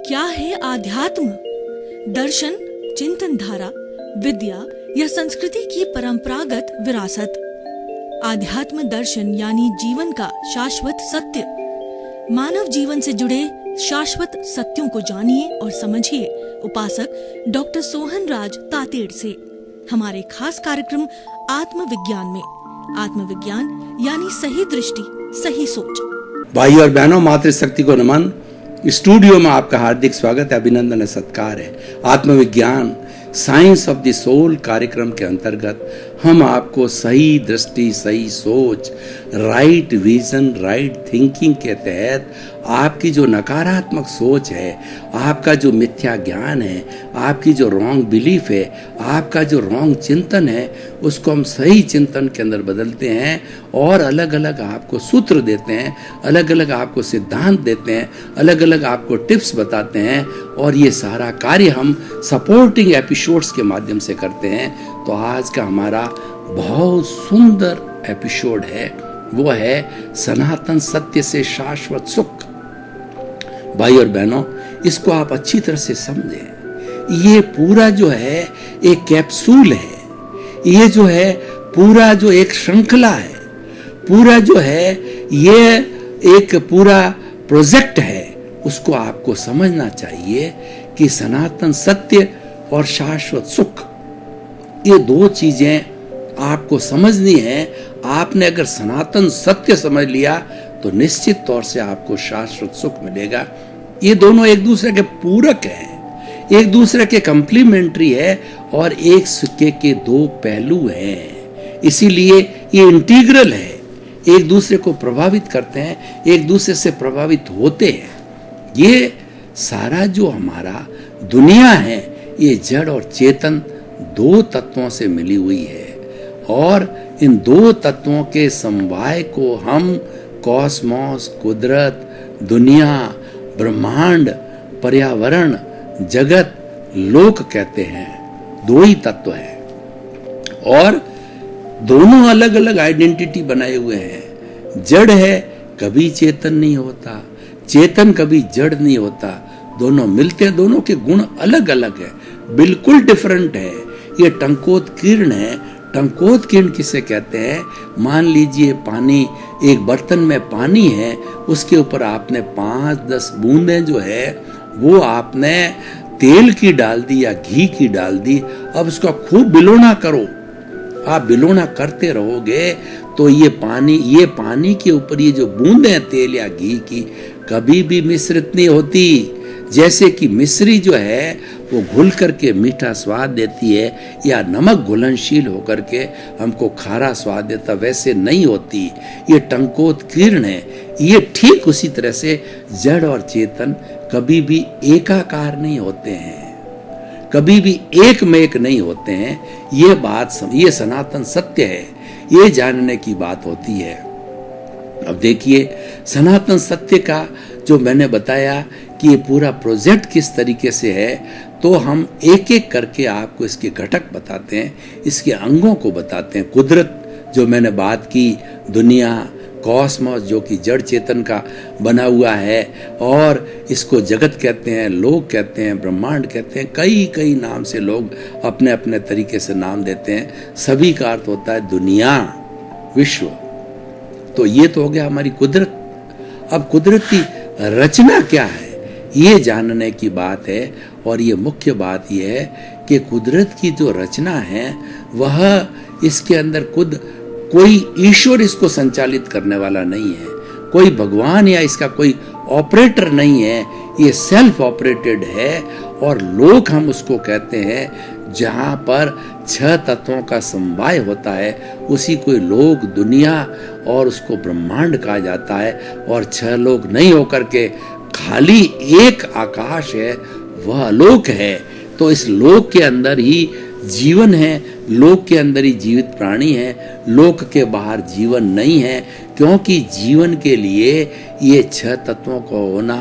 क्या है आध्यात्म? दर्शन, चिंतन धारा, विद्या या संस्कृति की परंपरागत विरासत। आध्यात्म दर्शन यानी जीवन का शाश्वत सत्य। मानव जीवन से जुड़े शाश्वत सत्यों को जानिए और समझिए उपासक डॉक्टर सोहन राज तातेड़ से हमारे खास कार्यक्रम आत्मविज्ञान में। आत्मविज्ञान यानी सही दृष्टि, सही सोच। भाई और बहनों, मातृशक्ति को नमन। स्टूडियो में आपका हार्दिक स्वागत है, अभिनंदन है, सत्कार है। आत्मविज्ञान साइंस ऑफ द सोल कार्यक्रम के अंतर्गत हम आपको सही दृष्टि, सही सोच, राइट विजन, राइट थिंकिंग के तहत आपकी जो नकारात्मक सोच है, आपका जो मिथ्या ज्ञान है, आपकी जो रॉन्ग बिलीफ है, आपका जो रॉन्ग चिंतन है, उसको हम सही चिंतन के अंदर बदलते हैं और अलग अलग आपको सूत्र देते हैं, अलग अलग आपको सिद्धांत देते हैं, अलग अलग आपको टिप्स बताते हैं और ये सारा कार्य हम सपोर्टिंग एपिसोड्स के माध्यम से करते हैं। तो आज का हमारा बहुत सुंदर एपिसोड है, वो है सनातन सत्य से शाश्वत सुख। भाई और बहनों, इसको आप अच्छी तरह से समझें। ये पूरा जो है एक कैप्सूल है, ये जो है पूरा जो एक श्रृंखला है, पूरा जो है ये एक पूरा प्रोजेक्ट है। उसको आपको समझना चाहिए कि सनातन सत्य और शाश्वत सुख, ये दो चीजें आपको समझनी है। आपने अगर सनातन सत्य समझ लिया तो निश्चित तौर से आपको शाश्वत सुख मिलेगा। ये दोनों एक दूसरे के पूरक हैं, एक दूसरे के कंप्लीमेंट्री है और एक सिक्के के दो पहलू हैं। इसीलिए ये इंटीग्रल है, एक दूसरे को प्रभावित करते हैं, एक दूसरे से प्रभावित होते हैं। ये सारा जो हमारा दुनिया है, ये जड़ और चेतन दो तत्वों से मिली हुई है और इन दो तत्वों के समवाय को हम कॉस्मोस, कुदरत, दुनिया, ब्रह्मांड, पर्यावरण, जगत, लोक कहते हैं। दो ही तत्व है और दोनों अलग अलग आइडेंटिटी बनाए हुए हैं। जड़ है कभी चेतन नहीं होता, चेतन कभी जड़ नहीं होता। दोनों मिलते हैं, दोनों के गुण अलग अलग है, बिल्कुल डिफरेंट है। ये टंकोत्कीर्ण है। टंकोत्कीर्ण किसे कहते हैं? मान लीजिए पानी, एक बर्तन में पानी है, उसके ऊपर आपने 5-10 बूंदें जो है वो आपने तेल की डाल दी या घी की डाल दी। अब उसका खूब बिलोना करो। आप बिलोना करते रहोगे तो ये पानी के ऊपर ये जो बूंदें हैं तेल या घी की, कभी भी मिश्रित नहीं होती। जैसे कि मिश्री जो है वो घुल करके मीठा स्वाद देती है या नमक घुलनशील होकर के हमको खारा स्वाद देता, वैसे नहीं होती। ये टंकोत्कीर्ण है। ये ठीक उसी तरह से जड़ और चेतन कभी भी एकाकार नहीं होते हैं, कभी भी एक में एक नहीं होते हैं। ये सनातन सत्य है, ये जानने की बात होती है। अब देखिए, सनातन सत्य का जो मैंने बताया कि ये पूरा प्रोजेक्ट किस तरीके से है, तो हम एक एक करके आपको इसके घटक बताते हैं, इसके अंगों को बताते हैं। कुदरत जो मैंने बात की, दुनिया, कॉस्मोस जो कि जड़ चेतन का बना हुआ है और इसको जगत कहते हैं, लोक कहते हैं, ब्रह्मांड कहते हैं, कई कई नाम से लोग अपने अपने तरीके से नाम देते हैं। सभी का अर्थ होता है दुनिया, विश्व। तो ये तो हो गया हमारी कुदरत। अब कुदरत की रचना क्या है, ये जानने की बात है। और ये मुख्य बात ये है कि कुदरत की जो रचना है वह, इसके अंदर कोई ईश्वर इसको संचालित करने वाला नहीं है, कोई भगवान या इसका कोई ऑपरेटर नहीं है। ये सेल्फ ऑपरेटेड है और लोक हम उसको कहते हैं जहाँ पर 6 तत्वों का समवाय होता है, उसी को लोक, दुनिया और उसको ब्रह्मांड कहा जाता है। और 6 लोक नहीं होकर के खाली एक आकाश है, वह लोक है। तो इस लोक के अंदर ही जीवन है, लोक के अंदर ही जीवित प्राणी है, लोक के बाहर जीवन नहीं है। क्योंकि जीवन के लिए ये 6 तत्वों का होना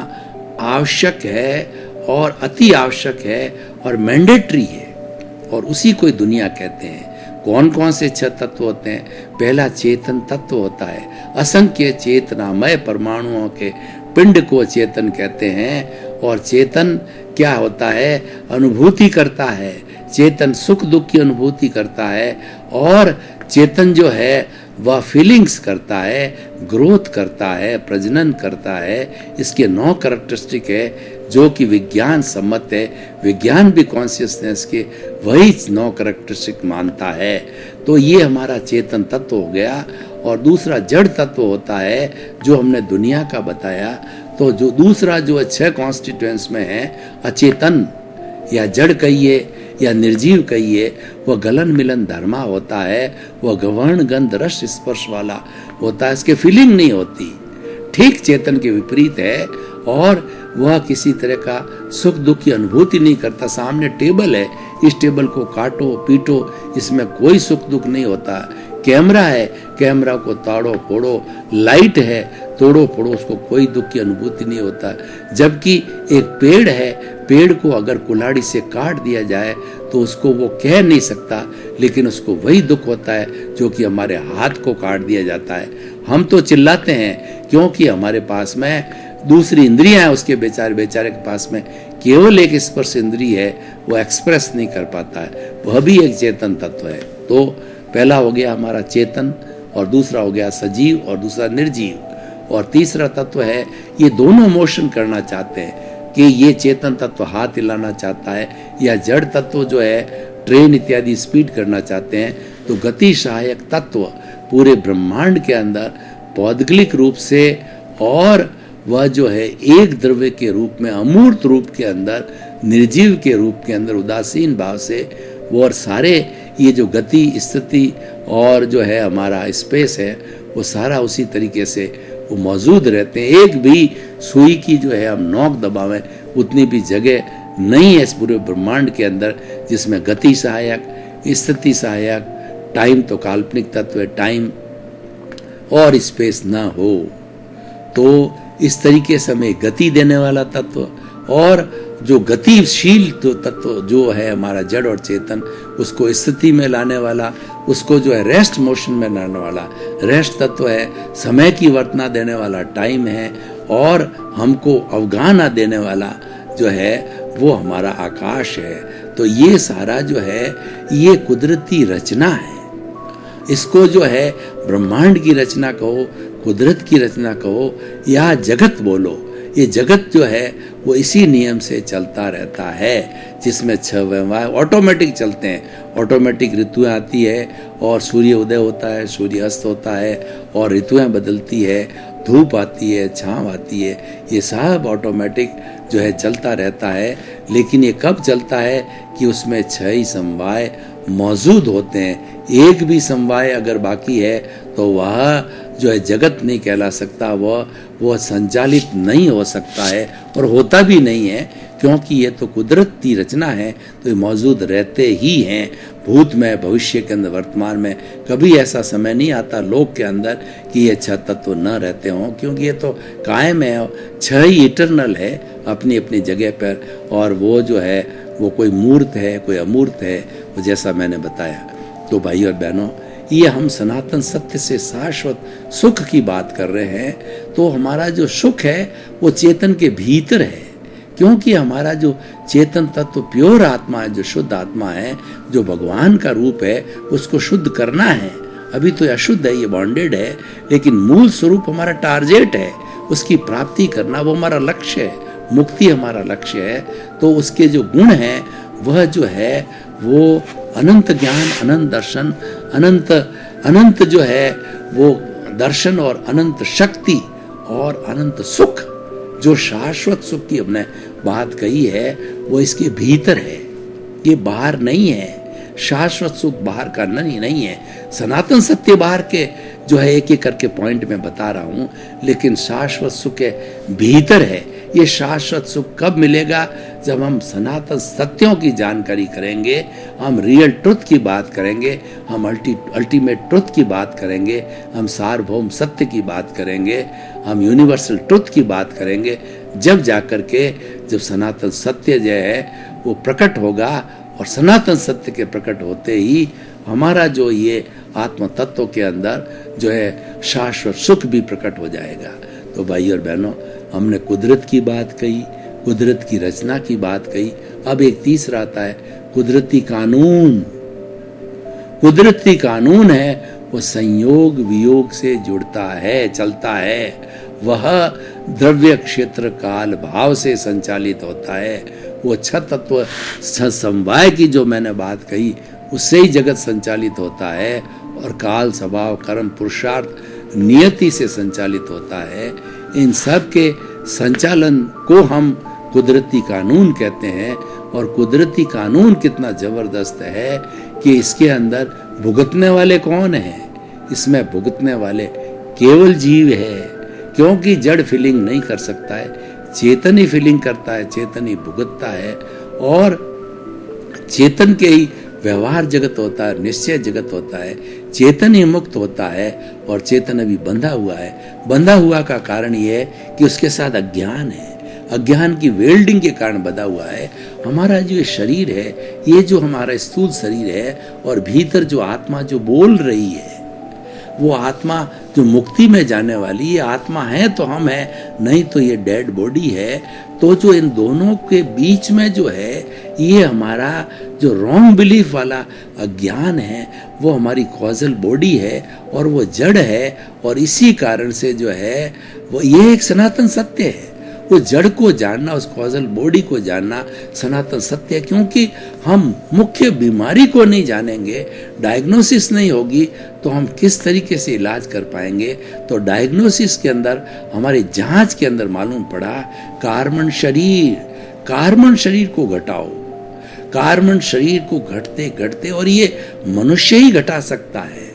आवश्यक है और अति आवश्यक है और मैंडेटरी है, और उसी को दुनिया कहते हैं। कौन कौन से 6 तत्व होते हैं? पहला चेतन तत्व होता है, असंख्य चेतनामय परमाणुओं के पिंड को चेतन कहते हैं। और चेतन क्या होता है? अनुभूति करता है। चेतन सुख दुख की अनुभूति करता है और चेतन जो है वह फीलिंग्स करता है, ग्रोथ करता है, प्रजनन करता है। इसके 9 कैरेक्टरिस्टिक है जो कि विज्ञान सम्मत है। विज्ञान भी कॉन्शियसनेस के वही 9 कैरेक्टरिस्टिक मानता है। तो ये हमारा चेतन तत्व हो गया। और दूसरा जड़ तत्व होता है जो हमने दुनिया का बताया। तो जो दूसरा जो 6 कॉन्स्टिट्यूएंट्स में है, अचेतन या जड़ कहिए या निर्जीव कहिए, वह गलन मिलन धर्मा होता है। वह गवर्ण गंध रस स्पर्श वाला होता है, इसके फीलिंग नहीं होती। ठीक चेतन के विपरीत है। और वह किसी तरह का सुख दुख की अनुभूति नहीं करता। सामने टेबल है, इस टेबल को काटो पीटो, इसमें कोई सुख दुख नहीं होता। कैमरा है, कैमरा को तोड़ो फोड़ो, लाइट है, तोड़ो फोड़ो, उसको कोई दुख की अनुभूति नहीं होता। जबकि एक पेड़ है, पेड़ को अगर कुल्हाड़ी से काट दिया जाए तो उसको वो कह नहीं सकता, लेकिन उसको वही दुख होता है जो कि हमारे हाथ को काट दिया जाता है। हम तो चिल्लाते हैं क्योंकि हमारे पास में दूसरी इंद्रियां हैं, उसके बेचारे के पास में केवल एक स्पर्श इंद्रिय है, वो एक्सप्रेस नहीं कर पाता है। वह भी एक चेतन तत्व है। तो पहला हो गया हमारा चेतन, और दूसरा हो गया सजीव, और दूसरा निर्जीव। और तीसरा तत्व है, ये दोनों मोशन करना चाहते हैं कि ये चेतन तत्व हाथ हिलाना चाहता है, या जड़ तत्व जो है ट्रेन इत्यादि स्पीड करना चाहते हैं। तो गति सहायक तत्व पूरे ब्रह्मांड के अंदर पौद्गलिक रूप से, और वह जो है एक द्रव्य के रूप में, अमूर्त रूप के अंदर, निर्जीव के रूप के अंदर, उदासीन भाव से वो, और सारे ये जो गति स्थिति और जो है हमारा स्पेस है, वो सारा उसी तरीके से वो मौजूद रहते हैं। एक भी सुई की जो है हम नोक दबावें उतनी भी जगह नहीं है इस पूरे ब्रह्मांड के अंदर जिसमें गति सहायक, स्थिति सहायक, टाइम तो काल्पनिक तत्व है, टाइम और स्पेस ना हो। तो इस तरीके से हमें गति देने वाला तत्व, और जो गतिशील तो तत्व जो है हमारा जड़ और चेतन, उसको स्थिति में लाने वाला, उसको जो है रेस्ट मोशन में लाने वाला रेस्ट तत्व है। समय की वर्तना देने वाला टाइम है, और हमको अवगाहना देने वाला जो है वो हमारा आकाश है। तो ये सारा जो है ये कुदरती रचना है। इसको जो है ब्रह्मांड की रचना कहो, कुदरत की रचना कहो, या जगत बोलो, ये जगत जो है वो इसी नियम से चलता रहता है, जिसमें 6 व्यवहार ऑटोमेटिक चलते हैं। ऑटोमेटिक ऋतुएं आती है, और सूर्य उदय होता है, सूर्य अस्त होता है, और ऋतुएं बदलती है, धूप आती है, छांव आती है, ये सब ऑटोमेटिक जो है चलता रहता है। लेकिन ये कब चलता है कि उसमें 6 ही समवाय मौजूद होते हैं। एक भी समवाय अगर बाकी है तो वह जो है जगत नहीं कहला सकता, वह संचालित नहीं हो सकता है, और होता भी नहीं है, क्योंकि ये तो कुदरत की रचना है। तो ये मौजूद रहते ही हैं, भूत में, भविष्य के अंदर, वर्तमान में। कभी ऐसा समय नहीं आता लोक के अंदर कि ये 6 तत्व न रहते हों, क्योंकि ये तो कायम है, 6 ही इटरनल है अपनी अपनी जगह पर। और वो जो है वो कोई मूर्त है, कोई अमूर्त है, वो जैसा मैंने बताया। तो भाई और बहनों, ये हम सनातन सत्य से शाश्वत सुख की बात कर रहे हैं। तो हमारा जो सुख है वो चेतन के भीतर है, क्योंकि हमारा जो चेतन तत्व प्योर आत्मा है, जो शुद्ध आत्मा है, जो भगवान का रूप है, उसको शुद्ध करना है। अभी तो अशुद्ध है, ये बॉन्डेड है, लेकिन मूल स्वरूप हमारा टारगेट है, उसकी प्राप्ति करना वो हमारा लक्ष्य है, मुक्ति हमारा लक्ष्य है। तो उसके जो गुण हैं वह जो है वो अनंत ज्ञान, अनंत दर्शन, अनंत जो है वो दर्शन, और अनंत शक्ति, और अनंत सुख, जो शाश्वत सुख की हमने बात कही है, वो इसके भीतर है, ये बाहर नहीं है। शाश्वत सुख बाहर का नहीं है। सनातन सत्य बाहर के जो है एक एक करके पॉइंट में बता रहा हूं, लेकिन शाश्वत सुख के भीतर है। ये शाश्वत सुख कब मिलेगा? जब हम सनातन सत्यों की जानकारी करेंगे, हम रियल ट्रुथ की बात करेंगे, हम अल्टीमेट ट्रुथ की बात करेंगे, हम सार्वभौम सत्य की बात करेंगे, हम यूनिवर्सल ट्रुथ की बात करेंगे। जब जाकर के जब सनातन सत्य जो है वो प्रकट होगा, और सनातन सत्य के प्रकट होते ही हमारा जो ये आत्म तत्व के अंदर जो है शाश्वत सुख भी प्रकट हो जाएगा। तो भाई और बहनों, हमने कुदरत की बात कही, कुदरत की रचना की बात कही। अब एक तीसरा आता है कुदरती कानून। कुदरती कानून है वो संयोग वियोग से जुड़ता है, चलता है। वह द्रव्य क्षेत्र काल भाव से संचालित होता है। वो छह तत्व समवाय की जो मैंने बात कही उससे ही जगत संचालित होता है, और काल स्वभाव कर्म पुरुषार्थ नियति से संचालित होता है। इन सब के संचालन को हम कुदरती कानून कहते हैं। और कुदरती कानून कितना जबरदस्त है कि इसके अंदर भुगतने वाले कौन हैं? इसमें भुगतने वाले केवल जीव है, क्योंकि जड़ फीलिंग नहीं कर सकता है, चेतन ही फीलिंग करता है, चेतन ही भुगतता है। और चेतन के ही व्यवहार जगत होता है, निश्चय जगत होता है, चेतन ही मुक्त होता है। और चेतन अभी बंधा हुआ है। बंधा हुआ का कारण ये है कि उसके साथ अज्ञान है, अज्ञान की वेल्डिंग के कारण बंधा हुआ है। हमारा जो ये शरीर है, ये जो हमारा स्थूल शरीर है, और भीतर जो आत्मा जो बोल रही है, वो आत्मा जो मुक्ति में जाने वाली, ये आत्मा है तो हम है, नहीं तो ये डेड बॉडी है। तो जो इन दोनों के बीच में जो है, ये हमारा जो रॉन्ग बिलीफ वाला अज्ञान है, वो हमारी कॉजल बॉडी है और वो जड़ है। और इसी कारण से जो है वो ये एक सनातन सत्य है। वो जड़ को जानना, उस कॉजल बॉडी को जानना सनातन सत्य है। क्योंकि हम मुख्य बीमारी को नहीं जानेंगे, डायग्नोसिस नहीं होगी, तो हम किस तरीके से इलाज कर पाएंगे। तो डायग्नोसिस के अंदर, हमारी जांच के अंदर मालूम पड़ा कार्बन शरीर को घटाओ। कार्बन शरीर को घटते घटते, और ये मनुष्य ही घटा सकता है,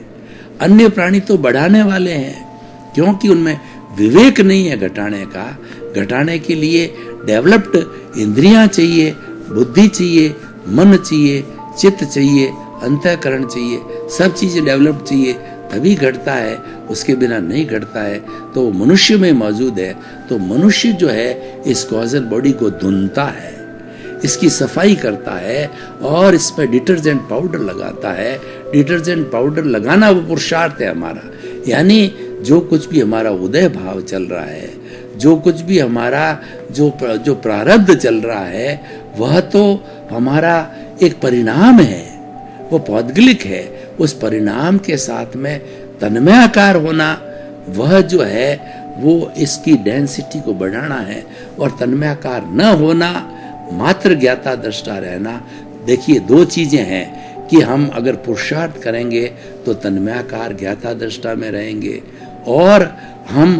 अन्य प्राणी तो बढ़ाने वाले हैं, क्योंकि उनमें विवेक नहीं है घटाने का। घटाने के लिए डेवलप्ड इंद्रियां चाहिए, बुद्धि चाहिए, मन चाहिए, चित्त चाहिए, अंतःकरण चाहिए, सब चीजें डेवलप चाहिए, तभी घटता है। उसके बिना नहीं घटता है। तो वो मनुष्य में मौजूद है। तो मनुष्य जो है इस कॉजल बॉडी को धुनता है, इसकी सफाई करता है, और इस पर डिटर्जेंट पाउडर लगाता है। डिटर्जेंट पाउडर लगाना वो पुरुषार्थ है हमारा। यानी जो कुछ भी हमारा उदय भाव चल रहा है, जो कुछ भी हमारा जो प्रारब्ध चल रहा है, वह तो हमारा एक परिणाम है, वो पौद्गलिक है। उस परिणाम के साथ में तन्मयाकार होना, वह जो है वो इसकी डेंसिटी को बढ़ाना है। और तन्मयाकार न होना, मात्र ज्ञाता दृष्टा रहना। देखिए, दो चीजें हैं कि हम अगर पुरुषार्थ करेंगे तो तन्मयाकार ज्ञाता दृष्टा में रहेंगे, और हम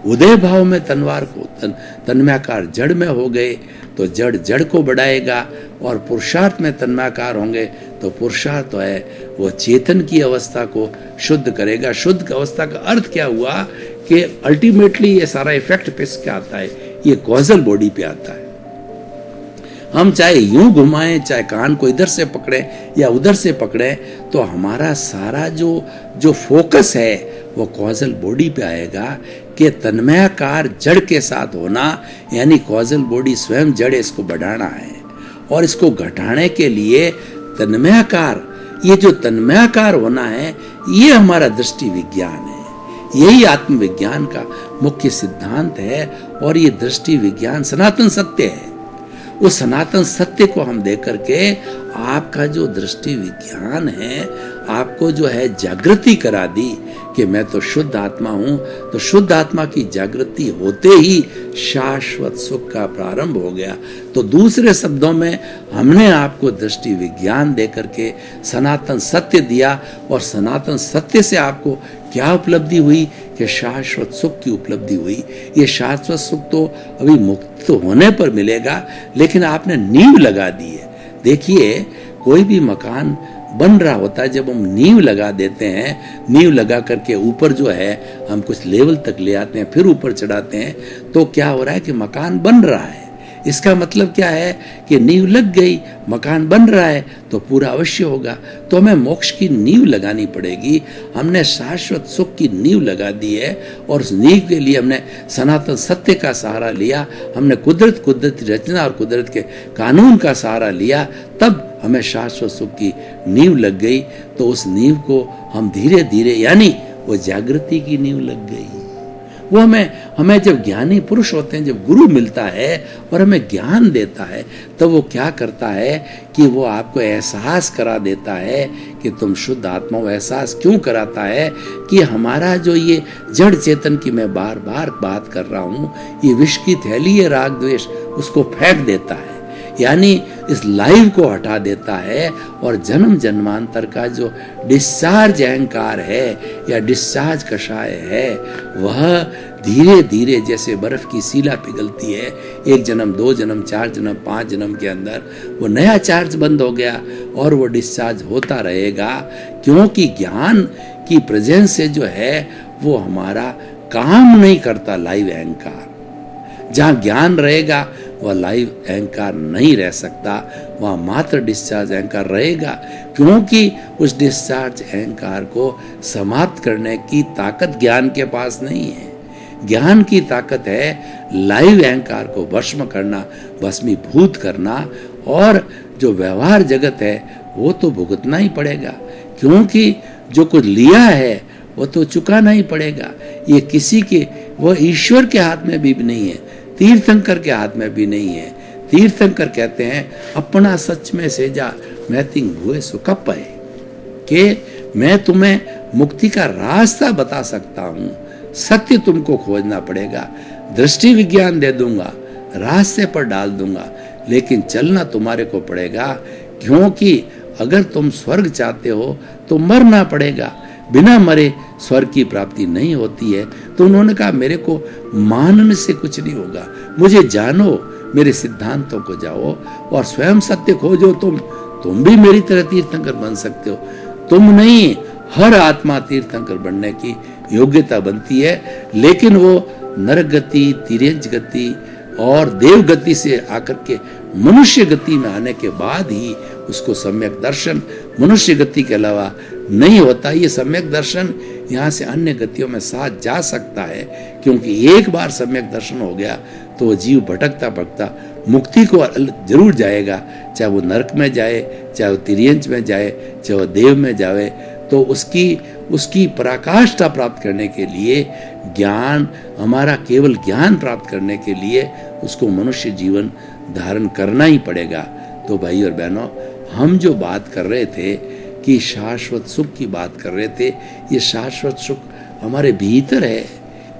उदय भाव में तन्मयाकार जड़ में हो गए तो जड़ जड़ को बढ़ाएगा, और पुरुषार्थ में तन्मयाकार होंगे तो पुरुषार्थ है वो चेतन की अवस्था को शुद्ध करेगा। शुद्ध अवस्था का अर्थ क्या हुआ कि अल्टीमेटली ये सारा इफेक्ट किस पे आता है? ये कॉजल बॉडी पे आता है। हम चाहे यूं घुमाएं, चाहे कान को इधर से पकड़े या उधर से पकड़े, तो हमारा सारा जो फोकस है वो कॉजल बॉडी पे आएगा कि तन्मयाकार जड़ के साथ होना, यानी कॉजल बॉडी स्वयं जड़, इसको बढ़ाना है। और इसको घटाने के लिए तन्मयाकार, ये जो तन्मयाकार होना है, ये हमारा दृष्टि विज्ञान है। यही आत्मविज्ञान का मुख्य सिद्धांत है। और ये दृष्टि विज्ञान सनातन सत्य है। उस सनातन सत्य को हम देख करके आपका जो दृष्टि विज्ञान है, आपको जो है जागृति करा दी कि मैं तो शुद्ध आत्मा हूं। तो शुद्ध आत्मा की जागृति होते ही शाश्वत सुख का प्रारंभ हो गया। तो दूसरे शब्दों में हमने आपको दृष्टि विज्ञान दे करके सनातन सत्य दिया, और सनातन सत्य से आपको क्या उपलब्धि हुई कि शाश्वत सुख की उपलब्धि हुई। ये शाश्वत सुख तो अभी मुक्त होने पर मिलेगा, लेकिन आपने नींव लगा दी है। देखिए, कोई भी मकान बन रहा होता है, जब हम नींव लगा देते हैं, नींव लगा करके ऊपर जो है हम कुछ लेवल तक ले आते हैं, फिर ऊपर चढ़ाते हैं, तो क्या हो रहा है कि मकान बन रहा है। इसका मतलब क्या है कि नींव लग गई, मकान बन रहा है, तो पूरा अवश्य होगा। तो हमें मोक्ष की नींव लगानी पड़ेगी। हमने शाश्वत सुख की नींव लगा दी है, और उस नींव के लिए हमने सनातन सत्य का सहारा लिया। हमने कुदरती रचना और कुदरत के कानून का सहारा लिया, तब हमें शाश्वत सुख की नींव लग गई। तो उस नींव को हम धीरे धीरे, यानी वो जागृति की नींव लग गई, वो हमें जब ज्ञानी पुरुष होते हैं, जब गुरु मिलता है और हमें ज्ञान देता है, तब वो क्या करता है कि वो आपको एहसास करा देता है कि तुम शुद्ध आत्मा हो। एहसास क्यों कराता है कि हमारा जो ये जड़ चेतन की मैं बार बार बात कर रहा हूँ, ये विष की थैली है राग द्वेष, उसको फेंक देता है, यानी इस लाइव को हटा देता है और जन्म जन्मांतर का जो डिस्चार्ज अहंकार है या डिस्चार्ज कषाय है, वह धीरे धीरे जैसे बर्फ की सीला पिघलती है, 1 जन्म 2 जन्म 4 जन्म 5 जन्म के अंदर वो नया चार्ज बंद हो गया और वो डिस्चार्ज होता रहेगा, क्योंकि ज्ञान की प्रेजेंस से जो है वो हमारा काम नहीं करता। लाइव अहंकार जहाँ ज्ञान रहेगा वह लाइव अहंकार नहीं रह सकता, वहाँ मात्र डिस्चार्ज अहंकार रहेगा, क्योंकि उस डिस्चार्ज अहंकार को समाप्त करने की ताकत ज्ञान के पास नहीं है। ज्ञान की ताकत है लाइव अहंकार को भस्म करना, भस्मीभूत करना, और जो व्यवहार जगत है वो तो भुगतना ही पड़ेगा, क्योंकि जो कुछ लिया है वो तो चुकाना ही पड़ेगा। ये किसी के, वो ईश्वर के हाथ में भी नहीं है, तीर्थंकर के हाथ में भी नहीं है। तीर्थंकर कहते हैं अपना सच में सेजा मैं तिंग हुए सुकप है, कि मैं तुम्हें मुक्ति का रास्ता बता सकता हूँ, सत्य तुमको खोजना पड़ेगा, दृष्टि विज्ञान दे दूंगा, रास्ते पर डाल दूंगा, लेकिन चलना तुम्हारे को पड़ेगा, क्योंकि अगर तुम स्वर्ग चाहते हो तो मरना पड़ेगा, बिना मरे स्वर्ग की प्राप्ति नहीं होती है। तो उन्होंने कहा मेरे को मानने से कुछ नहीं होगा, मुझे जानो, मेरे सिद्धांतों को जाओ और स्वयं सत्य खोजो। तुम भी मेरी तरह तीर्थंकर बन सकते हो। तुम नहीं, हर आत्मा तीर्थंकर बनने की योग्यता बनती है, लेकिन वो नरक गति, तिर्यंच गति और देव गति से आकर के मनुष्य गति में आने के बाद ही उसको सम्यक दर्शन मनुष्य गति के अलावा नहीं होता। ये सम्यक दर्शन यहाँ से अन्य गतियों में साथ जा सकता है, क्योंकि एक बार सम्यक दर्शन हो गया तो वो जीव भटकता भटकता मुक्ति को जरूर जाएगा, चाहे वो नरक में जाए, चाहे वो तिर्यंच में जाए, चाहे वो देव में जाए। तो उसकी पराकाष्ठा प्राप्त करने के लिए ज्ञान, हमारा केवल ज्ञान प्राप्त करने के लिए उसको मनुष्य जीवन धारण करना ही पड़ेगा। तो भाई और बहनों, हम जो बात कर रहे थे कि शाश्वत सुख की बात कर रहे थे, ये शाश्वत सुख हमारे भीतर है,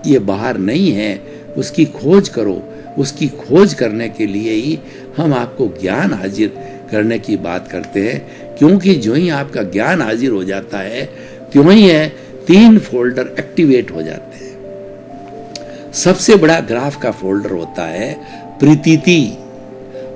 ये बाहर नहीं है। उसकी खोज करो। उसकी खोज करने के लिए ही हम आपको ज्ञान हाजिर करने की बात करते हैं, क्योंकि जो ही आपका ज्ञान हाजिर हो जाता है, त्यों ही है 3 फोल्डर एक्टिवेट हो जाते हैं। सबसे बड़ा ग्राफ का फोल्डर होता है प्रीतिति।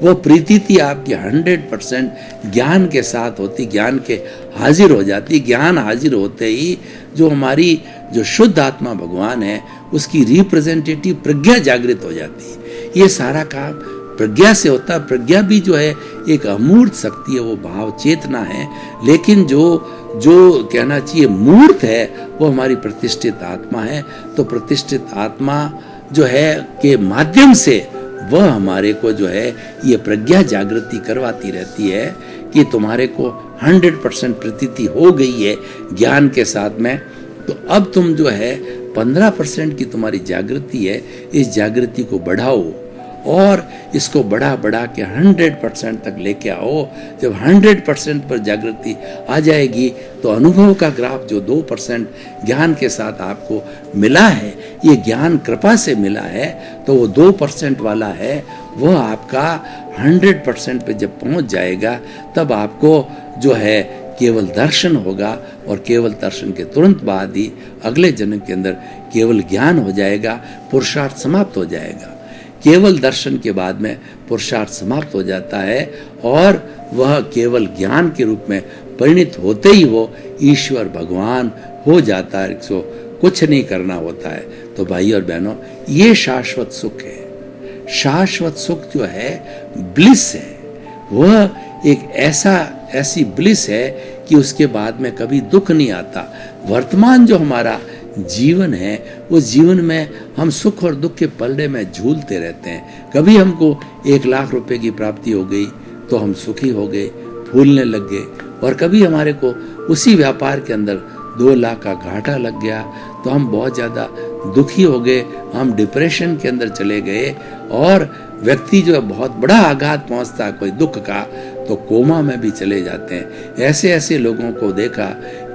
वो प्रीतिति आपकी 100% ज्ञान के साथ होती, ज्ञान के हाजिर हो जाती। ज्ञान हाजिर होते ही जो हमारी जो शुद्ध आत्मा भगवान है, उसकी रिप्रेजेंटेटिव प्रज्ञा जागृत हो जाती है। ये सारा काम प्रज्ञा से होता है। प्रज्ञा भी जो है एक अमूर्त शक्ति है, वो भाव चेतना है, लेकिन जो कहना चाहिए मूर्त है वो हमारी प्रतिष्ठित आत्मा है। तो प्रतिष्ठित आत्मा जो है के माध्यम से वह हमारे को जो है ये प्रज्ञा जागृति करवाती रहती है कि तुम्हारे को 100% प्रतीति हो गई है ज्ञान के साथ में। तो अब तुम जो है 15% की तुम्हारी जागृति है, इस जागृति को बढ़ाओ और इसको बढ़ा के 100% तक लेके आओ। जब 100% पर जागृति आ जाएगी तो अनुभव का ग्राफ जो 2% ज्ञान के साथ आपको मिला है, ये ज्ञान कृपा से मिला है, तो वो 2% वाला है, वह आपका 100% पे जब पहुंच जाएगा तब आपको जो है केवल दर्शन होगा, और केवल दर्शन के तुरंत बाद ही अगले जन्म के अंदर केवल ज्ञान हो जाएगा, पुरुषार्थ समाप्त हो जाएगा। केवल दर्शन के बाद में पुरुषार्थ समाप्त हो जाता है और वह केवल ज्ञान के रूप में परिणित होते ही वो ईश्वर भगवान हो जाता है। इसको कुछ नहीं करना होता है। तो भाई और बहनों, ये शाश्वत सुख है। शाश्वत सुख जो है ब्लिस है, वह एक ऐसी ब्लिस है कि उसके बाद में कभी दुख नहीं आता। वर्तमान जो हमारा जीवन है, उस जीवन में हम सुख और दुख के पलड़े में झूलते रहते हैं। कभी हमको 1 लाख रुपए की प्राप्ति हो गई तो हम सुखी हो गए, फूलने लग गए, और कभी हमारे को उसी व्यापार के अंदर 2 लाख का घाटा लग गया तो हम बहुत ज़्यादा दुखी हो गए, हम डिप्रेशन के अंदर चले गए और व्यक्ति जो है बहुत बड़ा आघात पहुंचता है कोई दुख का तो कोमा में भी चले जाते हैं। ऐसे ऐसे लोगों को देखा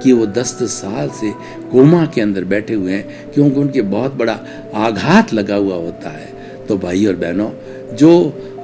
कि वो 10-10 साल से कोमा के अंदर बैठे हुए हैं क्योंकि उनके बहुत बड़ा आघात लगा हुआ होता है। तो भाई और बहनों, जो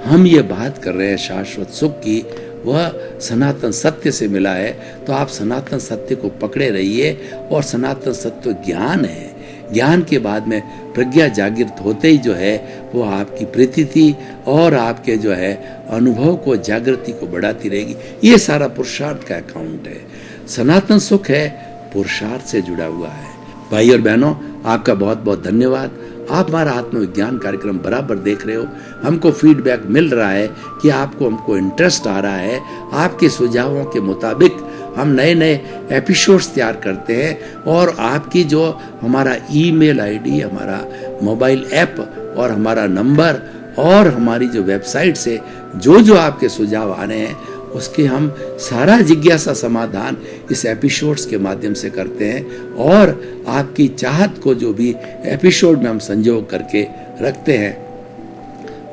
हम ये बात कर रहे हैं शाश्वत सुख की, वह सनातन सत्य से मिला है। तो आप सनातन सत्य को पकड़े रहिए और सनातन सत्य ज्ञान है। ज्ञान के बाद में प्रज्ञा जागृत होते ही जो है वो आपकी प्रतीति और आपके जो है अनुभव को, जागृति को बढ़ाती रहेगी। ये सारा पुरुषार्थ का अकाउंट है। सनातन सुख है, पुरुषार्थ से जुड़ा हुआ है। भाई और बहनों, आपका बहुत बहुत धन्यवाद। आप हमारा आत्मविज्ञान कार्यक्रम बराबर देख रहे हो। हमको फीडबैक मिल रहा है कि आपको हमको इंटरेस्ट आ रहा है। आपके सुझावों के मुताबिक हम नए नए एपिसोड्स तैयार करते हैं और आपकी जो हमारा ईमेल आईडी, हमारा मोबाइल ऐप और हमारा नंबर और हमारी जो वेबसाइट से जो आपके सुझाव आ रहे हैं उसके हम सारा जिज्ञासा समाधान इस एपिसोड्स के माध्यम से करते हैं और आपकी चाहत को जो भी एपिसोड में हम संजोग करके रखते हैं।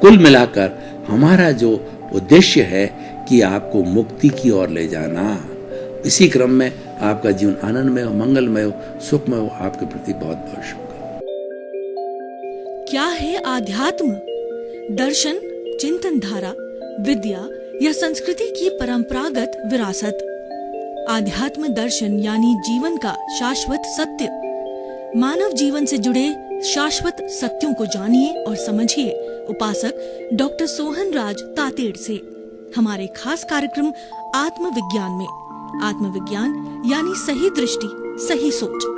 कुल मिलाकर हमारा जो उद्देश्य है कि आपको मुक्ति की ओर ले जाना। इसी क्रम में आपका जीवन आनंदमय हो, मंगलमय हो, सुखमय हो। आपके प्रति बहुत बहुत शुभकामनाएं। क्या है आध्यात्म? दर्शन, चिंतन धारा, विद्या या संस्कृति की परंपरागत विरासत। आध्यात्म दर्शन यानी जीवन का शाश्वत सत्य। मानव जीवन से जुड़े शाश्वत सत्यों को जानिए और समझिए उपासक डॉक्टर सोहन राज तातेड़ से हमारे खास कार्यक्रम आत्मविज्ञान में। आत्मविज्ञान यानी सही दृष्टि, सही सोच।